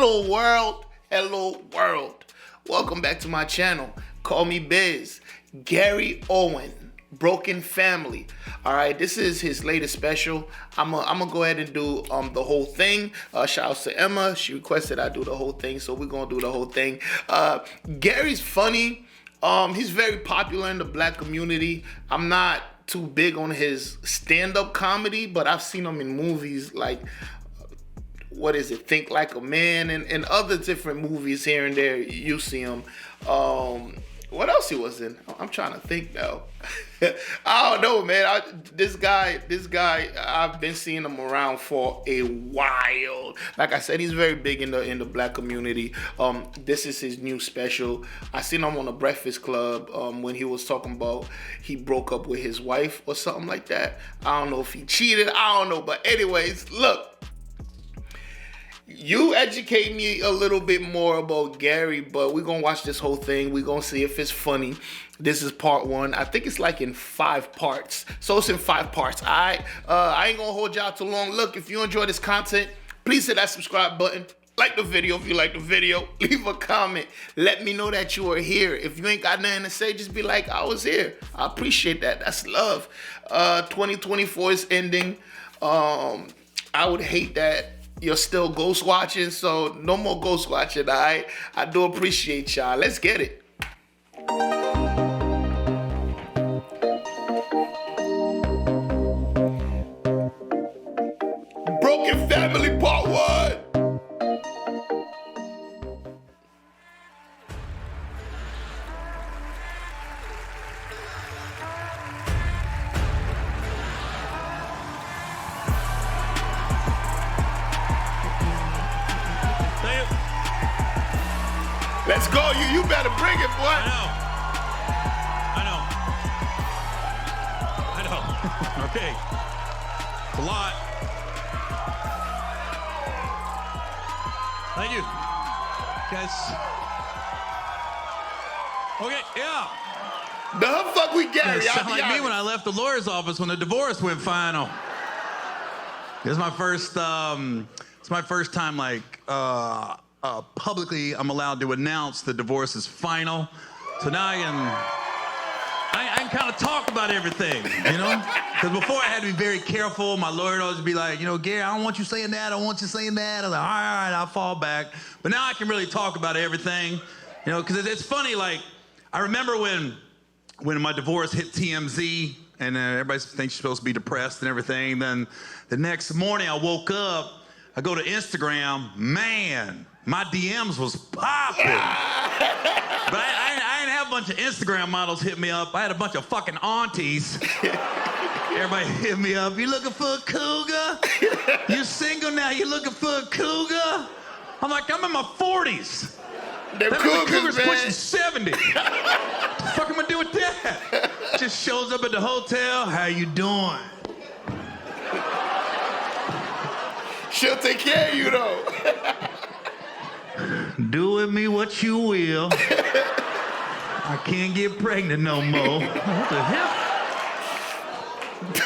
Hello world, hello world. Welcome back to my channel. Call me Biz. Gary Owen, Broken Family. All right, this is his latest special. I'm gonna go ahead and do the whole thing. Shout out to Emma. She requested I do the whole thing, so we're gonna do the whole thing. Gary's funny. He's very popular in the black community. I'm not too big on his stand-up comedy, but I've seen him in movies like what is it, Think Like a Man, and other different movies here and there. You see him. What else he was in? I'm trying to think now. I don't know, man. This guy, I've been seeing him around for a while. Like I said, he's very big in the black community. This is his new special. I seen him on the Breakfast Club when he was talking about he broke up with his wife or something like that. I don't know if he cheated. I don't know. But anyways, look. You educate me a little bit more about Gary, but we're going to watch this whole thing. We're going to see if it's funny. This is part one. I think it's like in 5 parts. So it's in 5 parts, all right? I ain't going to hold y'all too long. Look, if you enjoy this content, please hit that subscribe button. Like the video if you like the video. Leave a comment. Let me know that you are here. If you ain't got nothing to say, just be like, I was here. I appreciate that. That's love. 2024 is ending. I would hate that you're still ghost watching, so no more ghost watching, all right? I do appreciate y'all. Let's get it. Broken Family Part 1. Let's go. You better bring it, boy. I know. Okay. It's a lot. Thank you. Guys. Okay, yeah. The fuck we Gary. You sound like me when I left the lawyer's office when the divorce went final. This is my first, it's my first time like, publicly, I'm allowed to announce the divorce is final. So now I can kind of talk about everything, you know? Because before I had to be very careful. My lawyer would always be like, you know, Gary, I don't want you saying that. I don't want you saying that. I was like, all right, I'll fall back. But now I can really talk about everything, you know, because it's funny, like, I remember when my divorce hit TMZ and everybody thinks you're supposed to be depressed and everything. Then the next morning I woke up, I go to Instagram, man, my DMs was popping. But I didn't have a bunch of Instagram models hit me up. I had a bunch of fucking aunties. Everybody hit me up. You looking for a cougar? You single now, you looking for a cougar? I'm like, I'm in my 40s. They're cougars, man. Pushing 70. What the fuck am I doing with that? Just shows up at the hotel. How you doing? She'll take care of you, though. Do with me what you will. I can't get pregnant no more. What the hell?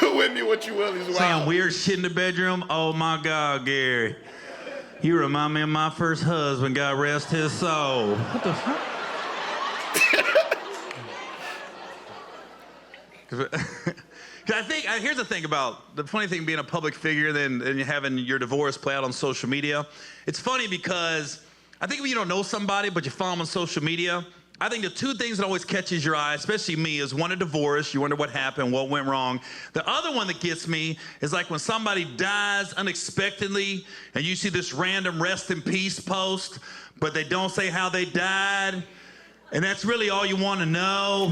Do with me what you will is wild. Saying weird shit in the bedroom. Oh my God, Gary. You remind me of my first husband, God rest his soul. What the fuck? Because I think, here's the thing about, the funny thing being a public figure and having your divorce play out on social media. It's funny because I think when you don't know somebody, but you follow them on social media, I think the 2 things that always catches your eye, especially me, is one, a divorce. You wonder what happened, what went wrong. The other one that gets me is like when somebody dies unexpectedly and you see this random rest in peace post, but they don't say how they died. And that's really all you want to know.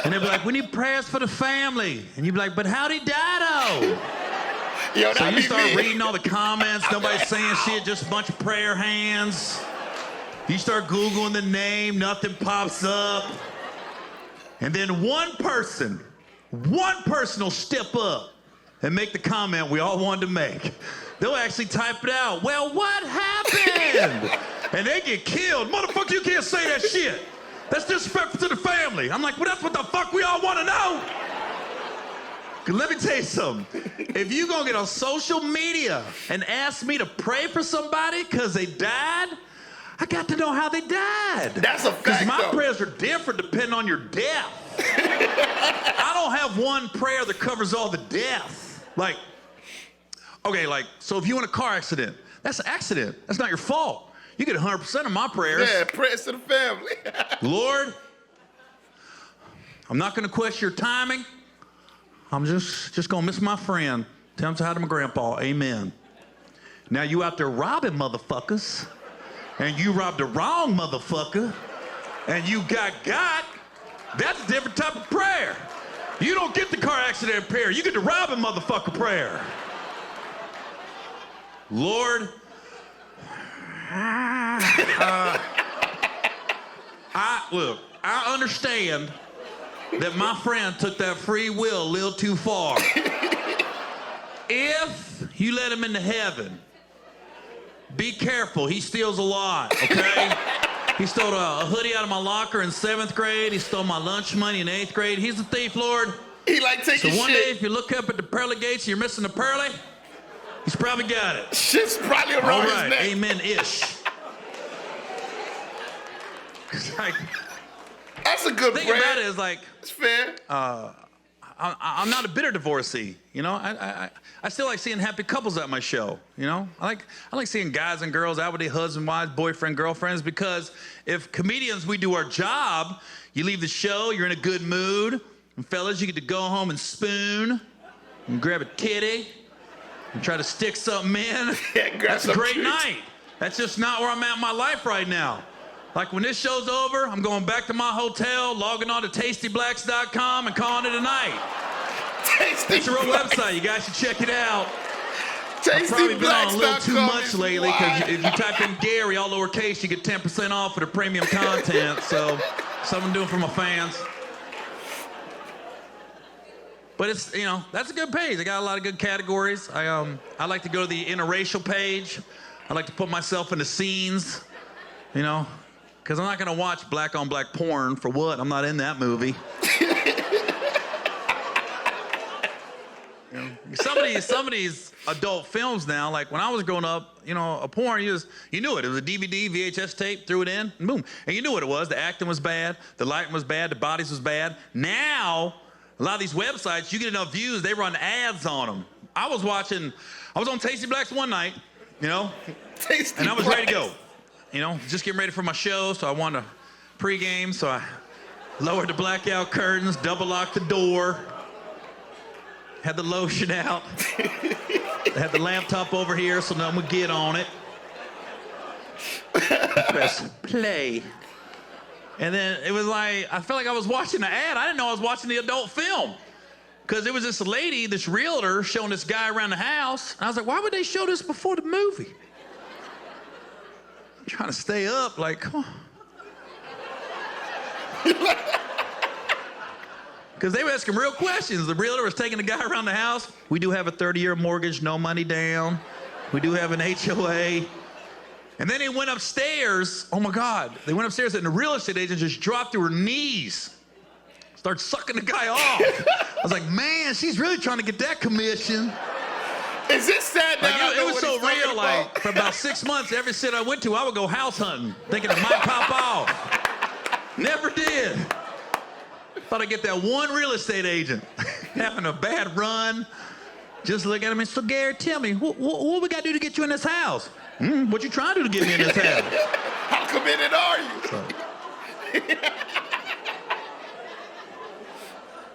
And they'll be like, we need prayers for the family. And you'd be like, but how'd he die though? Yo, so you start reading all the comments, nobody's saying shit, just a bunch of prayer hands. You start Googling the name, nothing pops up. And then one person will step up and make the comment we all wanted to make. They'll actually type it out. Well, what happened? And they get killed. Motherfucker, you can't say that shit. That's disrespectful to the family. I'm like, well, that's what the fuck we all want to know. 'Cause let me tell you something. If you gonna get on social media and ask me to pray for somebody because they died, I got to know how they died. That's a fact, Because my though. prayers are different depending on your death. I don't have one prayer that covers all the death. Like, okay, like, so if you in a car accident, that's an accident. That's not your fault. You get 100% of my prayers. Yeah, prayers to the family. Lord, I'm not gonna question your timing. I'm just gonna miss my friend. Tell him to hi to my grandpa. Amen. Now you out there robbing motherfuckers, and you robbed the wrong motherfucker, and you got. That's a different type of prayer. You don't get the car accident prayer. You get the robbing motherfucker prayer. Lord, I understand that my friend took that free will a little too far. If you let him into heaven, be careful. He steals a lot, okay? He stole a hoodie out of my locker in 7th grade. He stole my lunch money in 8th grade. He's a thief, Lord. He like taking So one day, shit. if you look up at the pearly gates and you're missing the pearly, he's probably got it. Shit's probably around All his right, neck. amen-ish. Like, That's a good thing prayer. about it is like, It's fair. I'm not a bitter divorcee, you know. I still like seeing happy couples at my show, you know. I like seeing guys and girls out with their husband, wives, boyfriend, girlfriends, because if comedians, we do our job, you leave the show, you're in a good mood, and fellas, you get to go home and spoon, and grab a titty, and try to stick something in. Yeah, grab That's a some great treats. night. That's just not where I'm at in my life right now. Like when this show's over, I'm going back to my hotel, logging on to tastyblacks.com and calling it a night. Tasty It's a real Blacks. website. You guys should check it out. I've probably been on a little too TastyBlacks.com much is lately because wild. if you type in Gary, all lowercase, you get 10% off for the premium content. So something I'm doing for my fans. But it's, you know, that's a good page. I got a lot of good categories. I like to go to the interracial page. I like to put myself in the scenes, you know, because I'm not going to watch black on black porn for what? I'm not in that movie. Some of these adult films now, like when I was growing up, you know, a porn, you knew it. It was a DVD, VHS tape, threw it in, and boom. And you knew what it was. The acting was bad, the lighting was bad, the bodies was bad. Now, a lot of these websites, you get enough views, they run ads on them. I was on Tasty Blacks one night, you know, Tasty and I was ready to Blacks. go. You know, just getting ready for my show, so I wanted to pregame, so I lowered the blackout curtains, double locked the door, had the lotion out, had the laptop over here so no one would get on it. Press play. And then it was like, I felt like I was watching an ad. I didn't know I was watching the adult film. Because there was this lady, this realtor, showing this guy around the house. And I was like, why would they show this before the movie? I'm trying to stay up, like, come on. Because they were asking real questions. The realtor was taking the guy around the house. We do have a 30-year mortgage, no money down. We do have an HOA. And then they went upstairs. Oh, my God. They went upstairs, and the real estate agent just dropped to her knees. Started sucking the guy off. I was like, man, she's really trying to get that commission. Is it sad Like, now? it was so real, like, for about 6 months, every city I went to, I would go house hunting, thinking it might pop off. Never did. Thought I'd get that one real estate agent having a bad run. Just look at him and, so Gary, tell me, what we got to do to get you in this house? What you trying to do to get me in this house? How committed are you?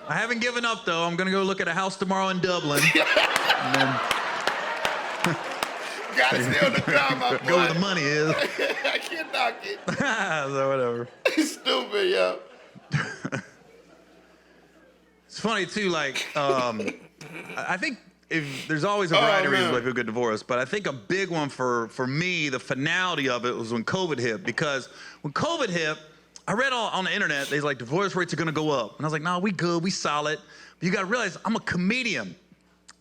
I haven't given up, though. I'm going to go look at a house tomorrow in Dublin. And then Gotta stay on the ground, my boy. go where the money is. I can't knock it. So whatever. It's stupid, yo. It's funny, too, like, I think there's always a variety of reasons why people get divorced, but I think a big one for me, the finality of it was when COVID hit. Because when COVID hit, I read on the internet, they's like, divorce rates are gonna go up. And I was like, no, we good, we solid. But you gotta realize, I'm a comedian.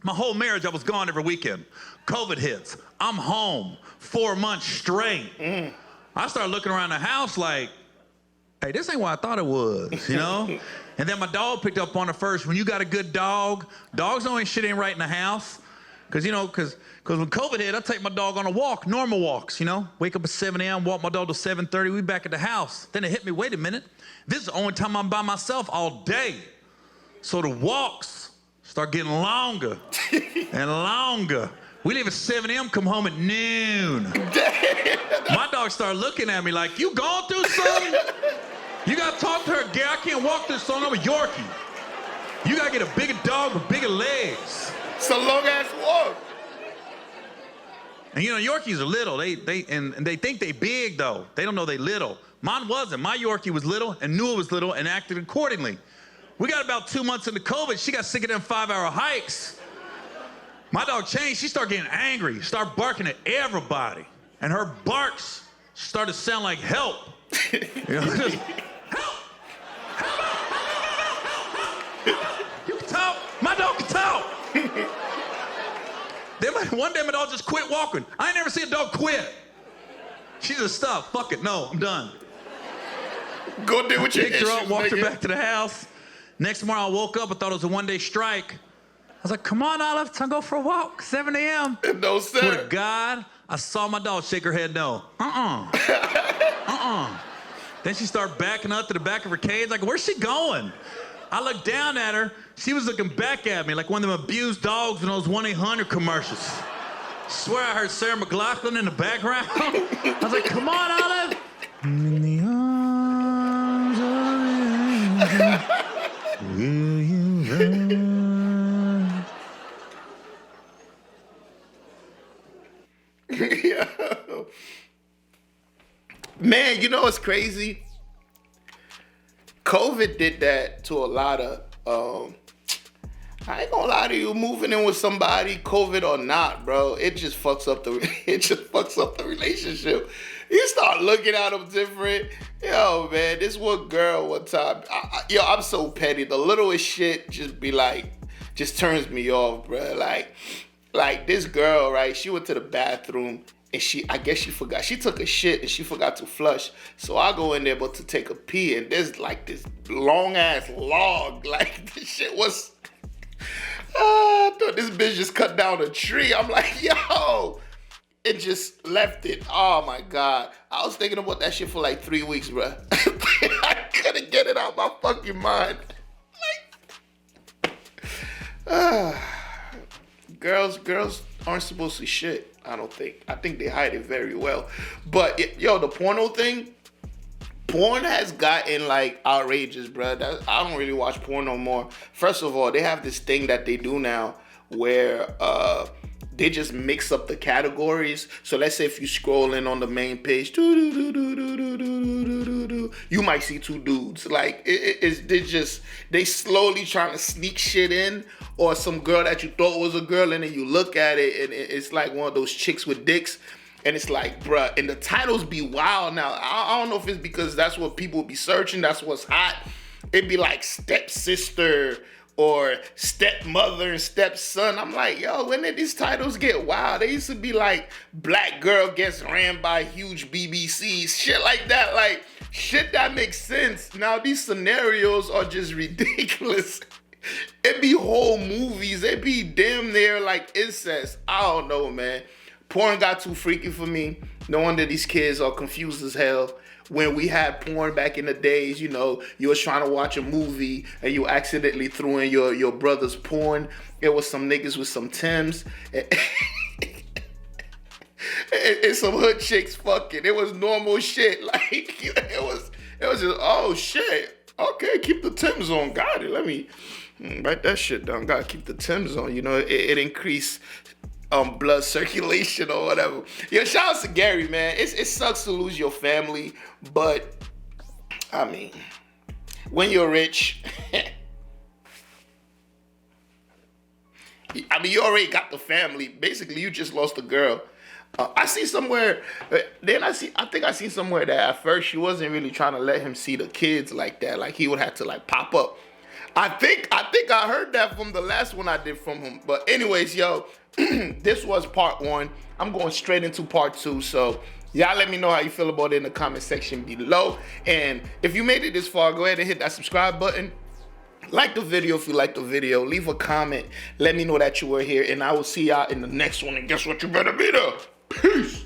My whole marriage, I was gone every weekend. COVID hits, I'm home 4 months straight. I started looking around the house like, hey, this ain't what I thought it was, you know? And then my dog picked up on it first. When you got a good dog, dogs know shit ain't right in the house. Because when COVID hit, I take my dog on a walk, normal walks, you know? Wake up at 7 a.m., walk my dog till 7:30, we back at the house. Then it hit me, wait a minute, this is the only time I'm by myself all day. So the walks start getting longer and longer. We leave at 7 a.m., come home at noon. My dog started looking at me like, you going through something? You gotta talk to her, Gary. I can't walk this song. I'm a Yorkie. You gotta get a bigger dog with bigger legs. It's a long ass walk. And you know, Yorkies are little. They think they big though. They don't know they little. Mine wasn't. My Yorkie was little and knew it was little and acted accordingly. We got about 2 months into COVID. She got sick of them 5-hour hikes. My dog changed. She started getting angry, started barking at everybody. And her barks started to sound like help. You know, just, help! You can talk. My dog can talk. Then one day my dog just quit walking. I ain't never seen a dog quit. She just stopped. Fuck it. No, I'm done. Go deal with your Picked her up, issues, walked her nigga. back to the house. Next morning I woke up, I thought it was a one-day strike. I was like, come on, Olive, time to go for a walk, 7 a.m. No, Swear to sir. God, I saw my dog shake her head no. Then she started backing up to the back of her cage, like, where's she going? I looked down at her, she was looking back at me like one of them abused dogs in those 1-800 commercials. Swear I heard Sarah McLachlan in the background. I was like, come on, Olive. In the arms of the angel, will you run? Yeah. Man, you know what's crazy? COVID did that to a lot of, I ain't gonna lie to you, moving in with somebody, COVID or not, bro, it just fucks up the relationship. You start looking at them different. Yo, man, this one girl one time, I'm so petty. The littlest shit just turns me off, bro. Like this girl, right? She went to the bathroom and I guess she forgot. She took a shit and she forgot to flush. So I go in there but to take a pee and there's like this long ass log. Like this shit was. I thought this bitch just cut down a tree. I'm like, yo, it just left it. Oh my God. I was thinking about that shit for like 3 weeks, bro. I couldn't get it out my fucking mind. Girls aren't supposed to shit, I don't think. I think they hide it very well. But, the porno thing, porn has gotten like outrageous, bro. I don't really watch porn no more. First of all, they have this thing that they do now where they just mix up the categories. So let's say if you scroll in on the main page, you might see two dudes. Like they slowly trying to sneak shit in, or some girl that you thought was a girl and then you look at it and it's like one of those chicks with dicks. And it's like, bruh, and the titles be wild now. I don't know if it's because that's what people be searching, that's what's hot. It'd be like stepsister or stepmother and stepson. I'm like, yo, when did these titles get wild? They used to be like, black girl gets ran by huge BBCs, shit like that. Like, shit that makes sense. Now these scenarios are just ridiculous. It be whole movies. It be damn near like incest. I don't know, man. Porn got too freaky for me. No wonder these kids are confused as hell. When we had porn back in the days, you was trying to watch a movie and you accidentally threw in your brother's porn. It was some niggas with some Timbs. And some hood chicks fucking. It was normal shit. Like, it was just, oh shit. Okay, keep the Timbs on. Got it. Let me write that shit down. Gotta keep the Timbs on. It increased blood circulation or whatever. Yo, shout out to Gary, man. It sucks to lose your family, but I mean, when you're rich, I mean, you already got the family. Basically, you just lost a girl. I see somewhere. I think I see somewhere that at first she wasn't really trying to let him see the kids like that. Like he would have to like pop up. I think I heard that from the last one I did from him. But anyways, yo, this was part 1. I'm going straight into part 2. So y'all let me know how you feel about it in the comment section below. And if you made it this far, go ahead and hit that subscribe button. Like the video if you like the video. Leave a comment. Let me know that you were here. And I will see y'all in the next one. And guess what? You better be there. Peace.